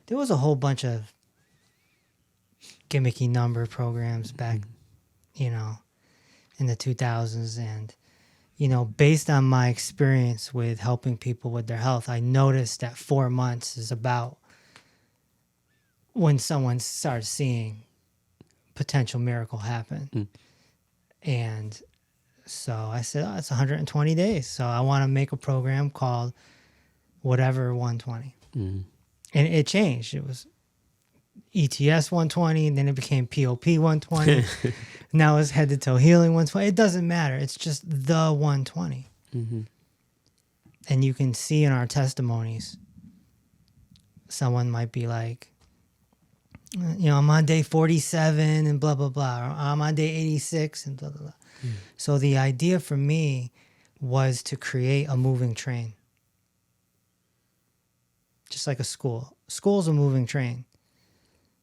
there was a whole bunch of gimmicky number programs back, you know, in the 2000s. And, you know, based on my experience with helping people with their health, I noticed that 4 months is about when someone starts seeing potential miracle happen. And so I said, oh, it's 120 days. So I want to make a program called whatever 120. And it changed. It was ETS 120, and then it became POP 120. Now it's head to toe healing 120. It doesn't matter. It's just the 120. And you can see in our testimonies, someone might be like, you know, I'm on day 47 and blah, blah, blah. Or I'm on day 86 and blah, blah, blah. So the idea for me was to create a moving train. Just like a school. School's a moving train.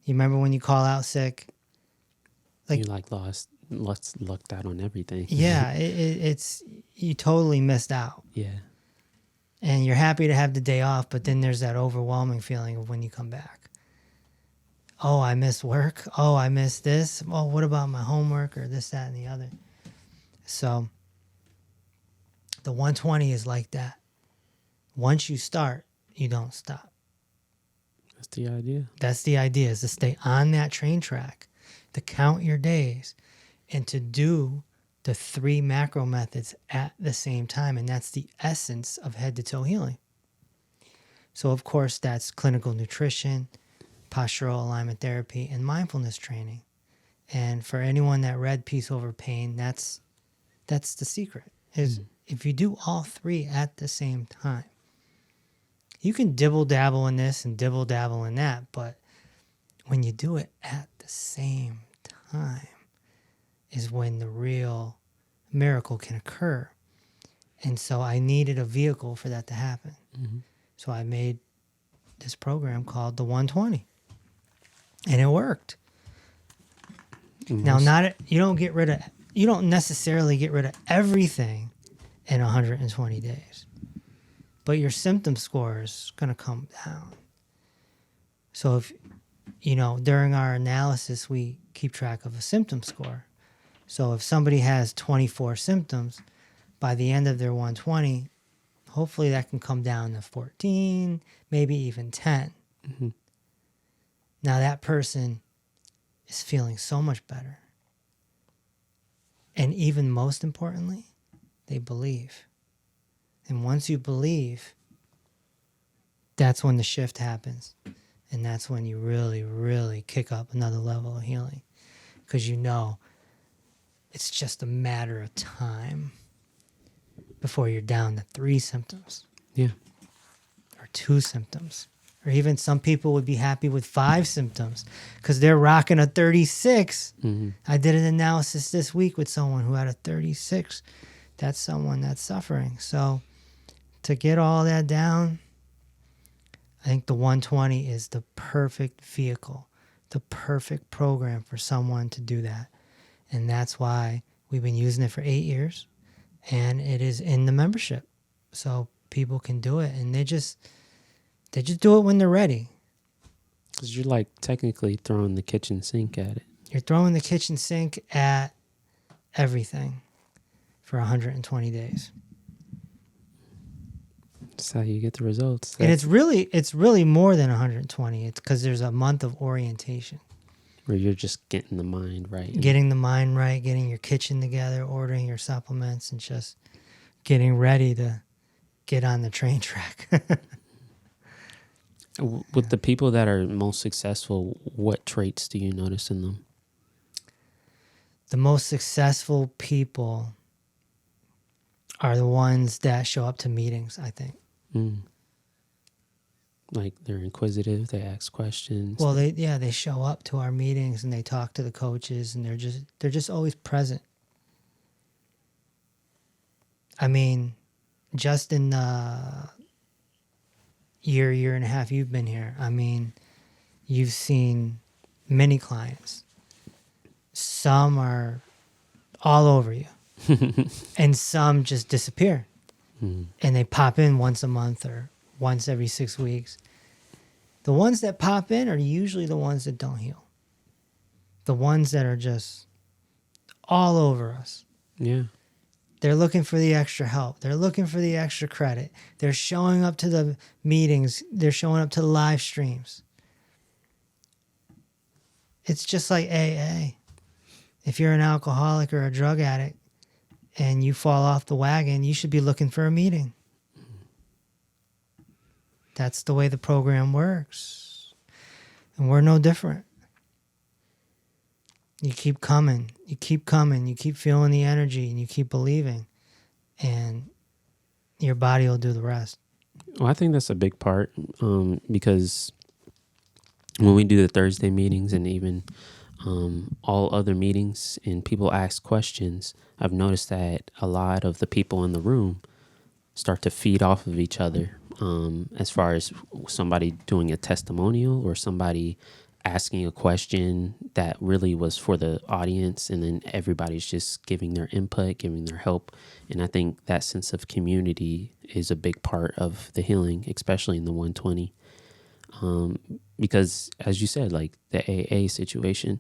You remember when you call out sick? Like, you lucked out on everything. Yeah, it's you totally missed out. Yeah. And you're happy to have the day off, but then there's that overwhelming feeling of when you come back. Oh, I missed work. Oh, I missed this. Oh, what about my homework or this, that, and the other? So the 120 is like that. Once you start, you don't stop. That's the idea. That's the idea, is to stay on that train track, to count your days, and to do the 3 macro methods at the same time. And that's the essence of head to toe healing. So, of course, that's clinical nutrition, postural alignment therapy, and mindfulness training. And for anyone that read Peace Over Pain, that's the secret, is if you do all 3 at the same time. You can dibble-dabble in this and dibble-dabble in that, but when you do it at the same time is when the real miracle can occur. And so I needed a vehicle for that to happen. So I made this program called the 120. And it worked. Now, you don't necessarily get rid of everything in 120 days. But your symptom score is going to come down. So if, you know, during our analysis, we keep track of a symptom score. So if somebody has 24 symptoms, by the end of their 120, hopefully that can come down to 14, maybe even 10. Now that person is feeling so much better. And even most importantly, they believe. And once you believe, that's when the shift happens. And that's when you really, really kick up another level of healing. Because you know it's just a matter of time before you're down to 3 symptoms. Yeah. Or 2 symptoms. Or even some people would be happy with 5 symptoms because they're rocking a 36. I did an analysis this week with someone who had a 36. That's someone that's suffering. So to get all that down, I think the 120 is the perfect vehicle, the perfect program for someone to do that. And that's why we've been using it for 8 years, and it is in the membership. So people can do it, and they just do it when they're ready. Because you're like technically throwing the kitchen sink at it. You're throwing the kitchen sink at everything for 120 days. That's how you get the results. And it's really more than 120. It's because there's a month of orientation. Where you're just getting the mind right. Getting the mind right, getting your kitchen together, ordering your supplements, and just getting ready to get on the train track. With the people that are most successful, what traits do you notice in them? The most successful people are the ones that show up to meetings, I think. Like they're inquisitive, they ask questions. Well, they show up to our meetings and they talk to the coaches, and they're just always present. I mean, just in the year and a half you've been here, I mean, you've seen many clients. Some are all over you. And some just disappear. And they pop in once a month or once every 6 weeks. The ones that pop in are usually the ones that don't heal. The ones that are just all over us. Yeah. They're looking for the extra help. They're looking for the extra credit. They're showing up to the meetings. They're showing up to the live streams. It's just like AA. If you're an alcoholic or a drug addict and you fall off the wagon, you should be looking for a meeting. That's the way the program works. And we're no different. You keep coming. You keep coming. You keep feeling the energy and you keep believing. And your body will do the rest. Well, I think that's a big part because when we do the Thursday meetings and even all other meetings and people ask questions, I've noticed that a lot of the people in the room start to feed off of each other as far as somebody doing a testimonial or somebody asking a question that really was for the audience, and then everybody's just giving their input, giving their help. And I think that sense of community is a big part of the healing, especially in the 120. Because as you said, like the AA situation,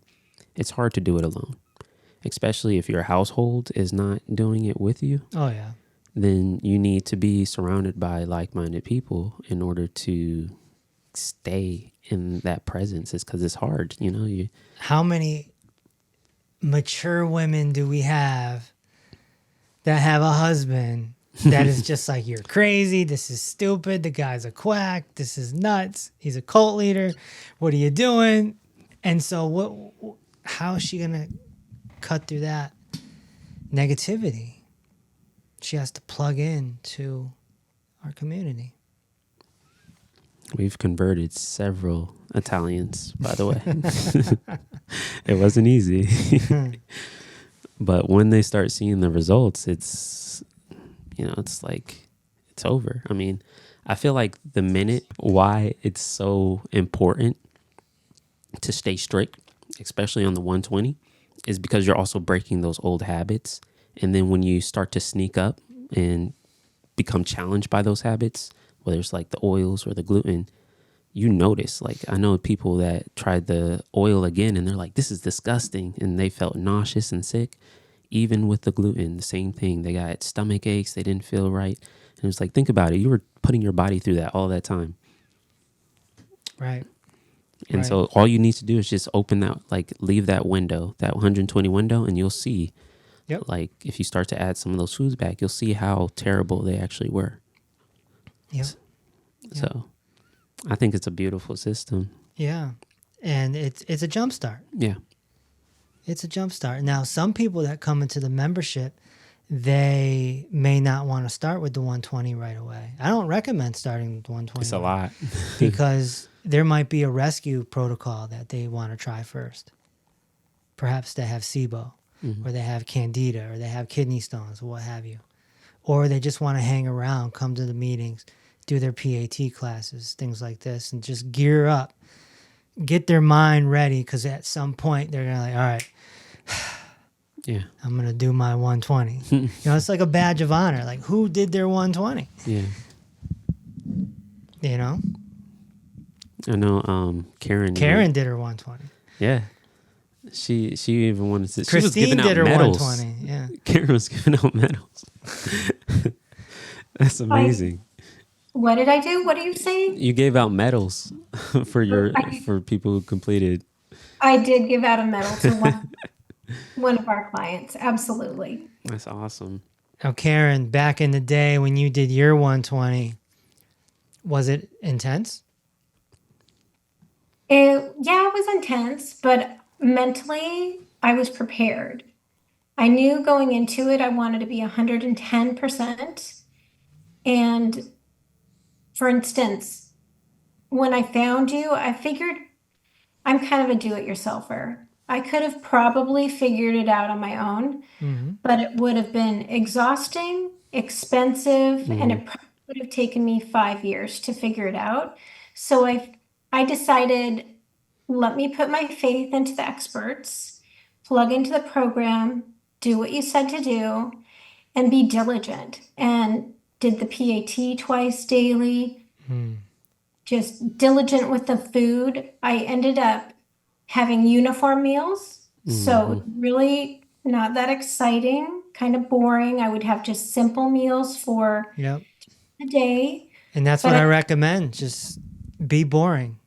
it's hard to do it alone, especially if your household is not doing it with you. Oh, yeah. Then you need to be surrounded by like-minded people in order to stay in that presence. Is because it's hard, you know. How many mature women do we have that have a husband that is just like, you're crazy, this is stupid, the guy's a quack, this is nuts, he's a cult leader, what are you doing? And so how is she gonna cut through that negativity? She has to plug in to our community. We've converted several Italians, by the way. It wasn't easy. But when they start seeing the results, it's like it's over. I mean, I feel like the minute why it's so important to stay strict, especially on the 120, is because you're also breaking those old habits. And then when you start to sneak up and become challenged by those habits, whether it's like the oils or the gluten, you notice. Like, I know people that tried the oil again and they're like, this is disgusting. And they felt nauseous and sick. Even with the gluten, the same thing. They got stomach aches. They didn't feel right. And it was like, think about it. You were putting your body through that all that time. Right. And so all you need to do is just open that, like leave that window, that 120 window, and you'll see. Yep. Like if you start to add some of those foods back, you'll see how terrible they actually were. Yep. So I think it's a beautiful system. Yeah. And it's a jump start. Yeah. It's a jump start. Now, some people that come into the membership, they may not want to start with the 120 right away. I don't recommend starting with the 120. It's a lot. Because there might be a rescue protocol that they want to try first. Perhaps they have SIBO, or they have candida, or they have kidney stones, or what have you. Or they just want to hang around, come to the meetings, do their PAT classes, things like this, and just gear up. Get their mind ready, because at some point they're going to like, all right, yeah, I'm going to do my 120. You know, it's like a badge of honor. Like, who did their 120? Yeah. You know? I know Karen did her 120. Yeah. She even wanted to. Christine she was giving did out her medals. 120. Yeah. Karen was giving out medals. That's amazing. What did I do? What are you saying? You gave out medals for people who completed. I did give out a medal to one of our clients. Absolutely. That's awesome. Now, Karen, back in the day when you did your 120, was it intense? It was intense, but mentally I was prepared. I knew going into it I wanted to be 110%. And for instance, when I found you, I figured I'm kind of a do-it-yourselfer. I could have probably figured it out on my own, but it would have been exhausting, expensive, and it probably would have taken me 5 years to figure it out. So I decided, let me put my faith into the experts, plug into the program, do what you said to do, and be diligent. And did the PAT twice daily. just diligent with the food. I ended up having uniform meals. Hmm. So really not that exciting, kind of boring. I would have just simple meals for Yep. the day. And that's what But I recommend. Just be boring.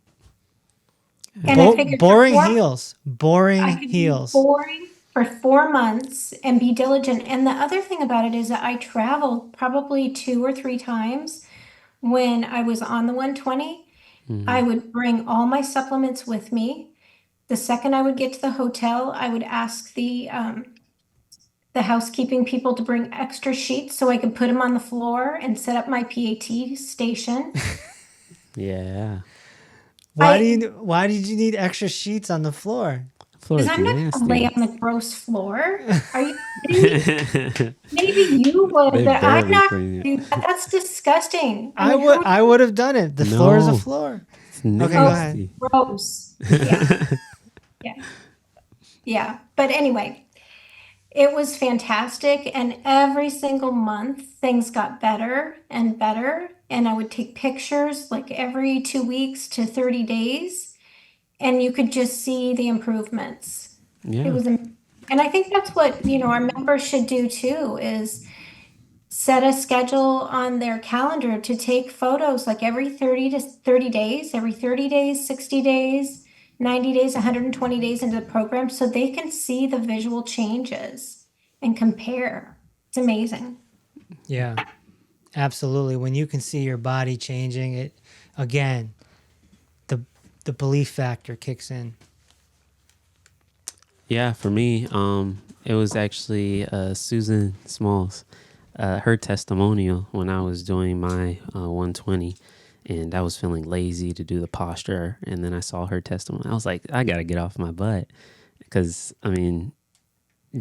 and I figured for Boring 4 heals. I Boring could be heals. boring for 4 months and be diligent. And the other thing about it is that I traveled probably 2 or 3 times when I was on the 120. Hmm. I would bring all my supplements with me. The second I would get to the hotel, I would ask the housekeeping people to bring extra sheets so I could put them on the floor and set up my PAT station. Yeah. I Why did you need extra sheets on the floor? Floor Because is I'm not gonna lay nasty. on the gross floor. Are you kidding me? Maybe you would, They but I'm barely not clean gonna it. do that. That's disgusting. I mean, who? I would have done it. The floor is a No, floor. it's Okay, go Oh, ahead. nasty. gross. Yeah, yeah, yeah. But anyway, it was fantastic, and every single month things got better and better. And I would take pictures like every 2 weeks to 30 days, and you could just see the improvements. It Yeah. was, and I think that's what, our members should do too, is set a schedule on their calendar to take photos like every 30 to 30 days, every 30 days, 60 days, 90 days, 120 days into the program so they can see the visual changes and compare. It's amazing. Yeah, absolutely. When you can see your body changing, it again, the the belief factor kicks in. Yeah, for me, it was actually Susan Smalls, her testimonial when I was doing my 120, and I was feeling lazy to do the posture, and then I saw her testimony. I was like, I gotta get off my butt, because I mean,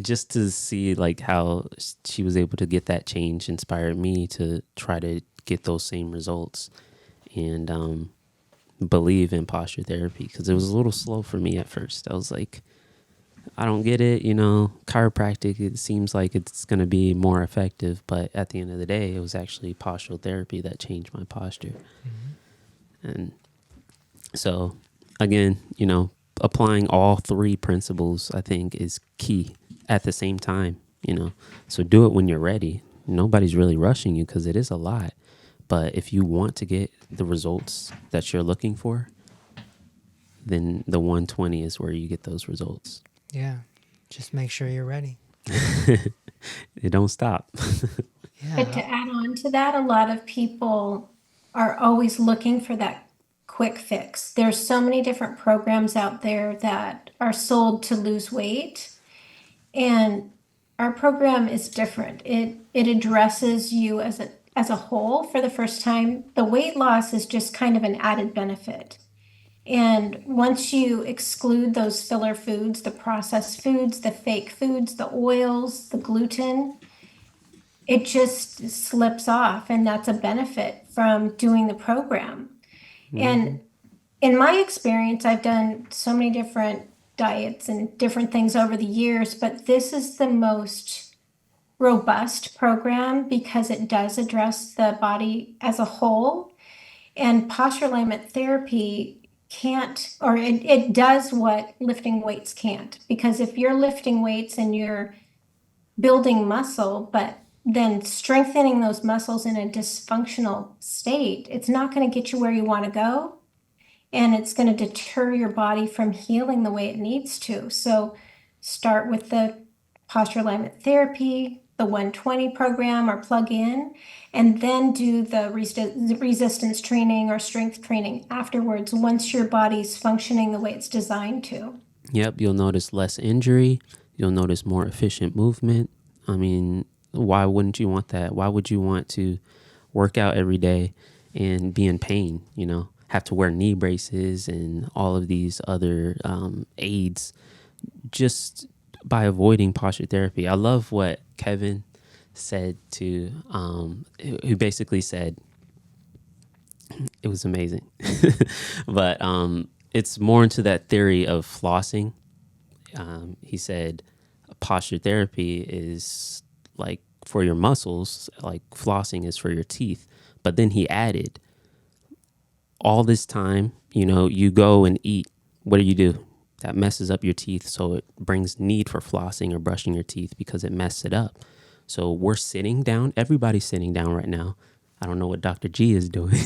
just to see like how she was able to get that change inspired me to try to get those same results, and believe in posture therapy, because it was a little slow for me at first. I was like, I don't get it, chiropractic, it seems like it's going to be more effective, but at the end of the day, it was actually postural therapy that changed my posture. And so, again, applying all three principles, I think, is key at the same time, So do it when you're ready. Nobody's really rushing you because it is a lot. But if you want to get the results that you're looking for, then the 120 is where you get those results. Yeah, just make sure you're ready. It don't stop. But to Yeah, add on to that, a lot of people are always looking for that quick fix. There's so many different programs out there that are sold to lose weight. And our program is different. It addresses you as a whole for the first time. The weight loss is just kind of an added benefit. And once you exclude those filler foods, the processed foods, the fake foods, the oils, the gluten, it just slips off. And that's a benefit from doing the program. Hmm. And in my experience, I've done so many different diets and different things over the years, but this is the most robust program because it does address the body as a whole. And posture alignment therapy can't, or it does what lifting weights can't. Because if you're lifting weights and you're building muscle, but then strengthening those muscles in a dysfunctional state, it's not going to get you where you want to go, and it's going to deter your body from healing the way it needs to. So start with the posture alignment therapy, the 120 program or plug in, and then do the resistance training or strength training afterwards once your body's functioning the way it's designed to. Yep, you'll notice less injury. You'll notice more efficient movement. I mean, why wouldn't you want that? Why would you want to work out every day and be in pain, have to wear knee braces and all of these other aids just by avoiding posture therapy? I love what Kevin said who basically said, it was amazing. But it's more into that theory of flossing. He said posture therapy is like for your muscles, like flossing is for your teeth. But then he added, all this time, you go and eat. What do? That messes up your teeth. So it brings need for flossing or brushing your teeth because it messes it up. So we're sitting down. Everybody's sitting down right now. I don't know what Dr. G is doing,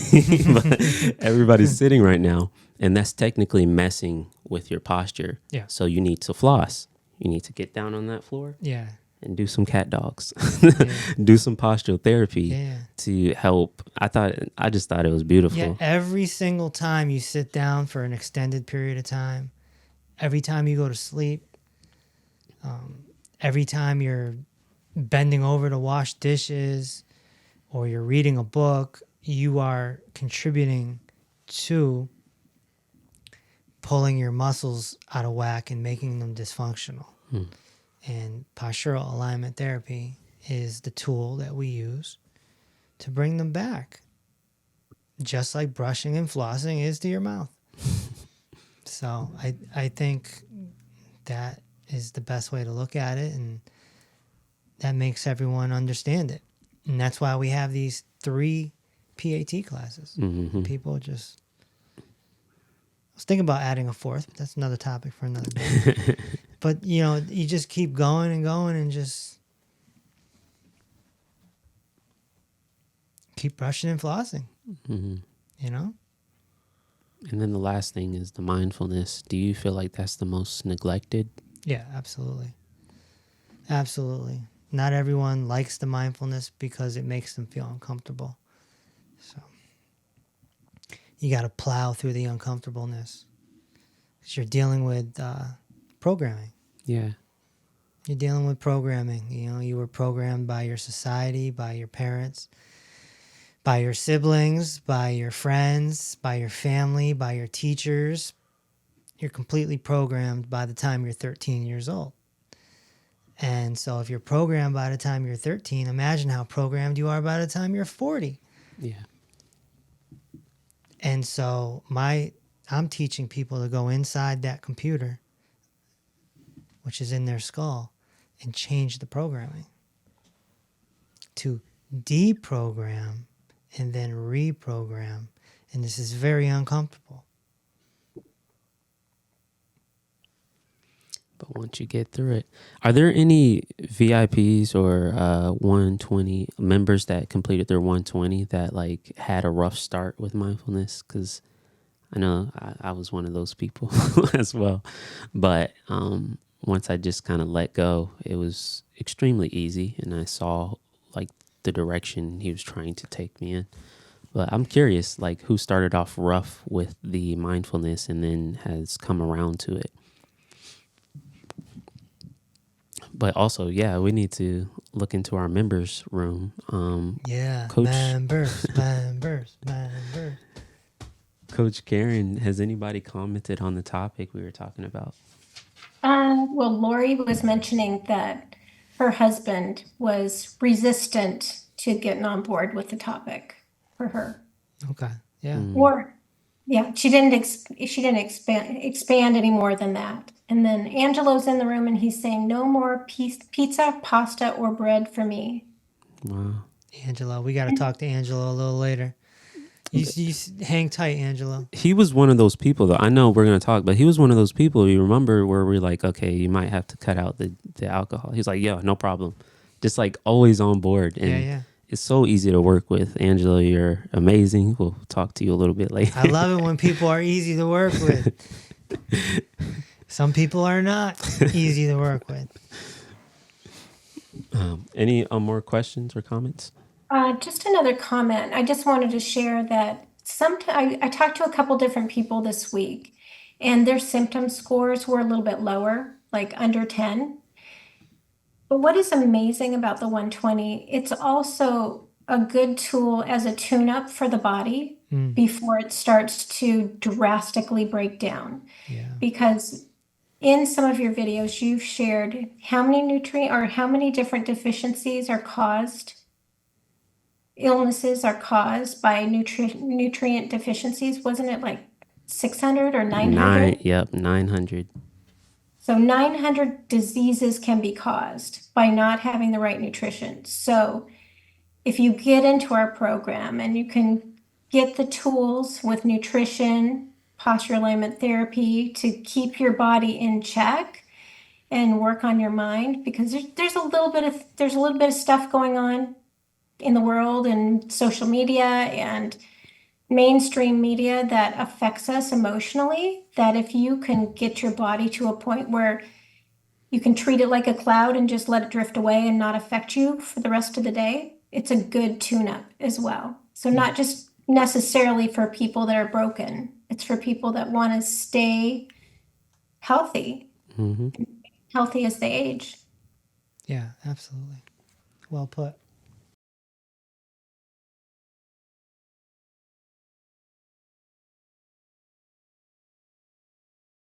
but everybody's sitting right now. And that's technically messing with your posture. Yeah. So you need to floss. You need to get down on that floor. Yeah. And do some cat dogs, Yeah. do some postural therapy Yeah. to help. I just thought it was beautiful. Yeah. Every single time you sit down for an extended period of time, every time you go to sleep, every time you're bending over to wash dishes or you're reading a book, you are contributing to pulling your muscles out of whack and making them dysfunctional. And postural alignment therapy is the tool that we use to bring them back, just like brushing and flossing is to your mouth. So I think that is the best way to look at it, and that makes everyone understand it. And that's why we have these 3 PAT classes. Mm-hmm. People just... I was thinking about adding a 4th, but that's another topic for another day. But, you just keep going and going and just keep brushing and flossing, Mm-hmm. And then the last thing is the mindfulness. Do you feel like that's the most neglected? Yeah, absolutely. Absolutely. Not everyone likes the mindfulness because it makes them feel uncomfortable. So you got to plow through the uncomfortableness because you're dealing with programming. Yeah. You're dealing with programming. You were programmed by your society, by your parents, by your siblings, by your friends, by your family, by your teachers. You're completely programmed by the time you're 13 years old. And so if you're programmed by the time you're 13, imagine how programmed you are by the time you're 40. Yeah. And so I'm teaching people to go inside that computer, which is in their skull, and change the programming to deprogram and then reprogram. And this is very uncomfortable. But once you get through it, are there any VIPs or 120 members that completed their 120 that like had a rough start with mindfulness? Because I know I was one of those people as well. But once I just kind of let go, it was extremely easy, and I saw like the direction he was trying to take me in. But I'm curious, like, who started off rough with the mindfulness and then has come around to it. But also, yeah, we need to look into our members room. Yeah, Coach, members. Coach Karen, has anybody commented on the topic we were talking about? Well, Lori was mentioning that her husband was resistant to getting on board with the topic for her. Okay, yeah. Or, yeah, she didn't expand any more than that. And then Angelo's in the room and he's saying, no more pizza, pasta, or bread for me. Wow. Angelo, we got to talk to Angelo a little later. You hang tight, Angelo. He was one of those people, though. I know we're going to talk, but he was one of those people, you remember, where we're like, okay, you might have to cut out the alcohol. He's like, yeah, no problem. Just like always on board. And Yeah. it's so easy to work with. Angelo, you're amazing. We'll talk to you a little bit later. I love it when people are easy to work with. Some people are not easy to work with. Any more questions or comments? Just another comment. I just wanted to share that I talked to a couple different people this week, and their symptom scores were a little bit lower, like under 10. But what is amazing about the 120, it's also a good tool as a tune-up for the body before it starts to drastically break down. Yeah. Because in some of your videos, you've shared how many different deficiencies are caused. Illnesses are caused by nutrient deficiencies. Wasn't it like 600 or 900? 900. So 900 diseases can be caused by not having the right nutrition. So if you get into our program and you can get the tools with nutrition, posture alignment therapy to keep your body in check and work on your mind, because there's a little bit of stuff going on in the world and social media and mainstream media that affects us emotionally, that if you can get your body to a point where you can treat it like a cloud and just let it drift away and not affect you for the rest of the day, it's a good tune-up as well. So not just necessarily for people that are broken, it's for people that want to stay healthy, Hmm. healthy as they age. Yeah, absolutely. Well put.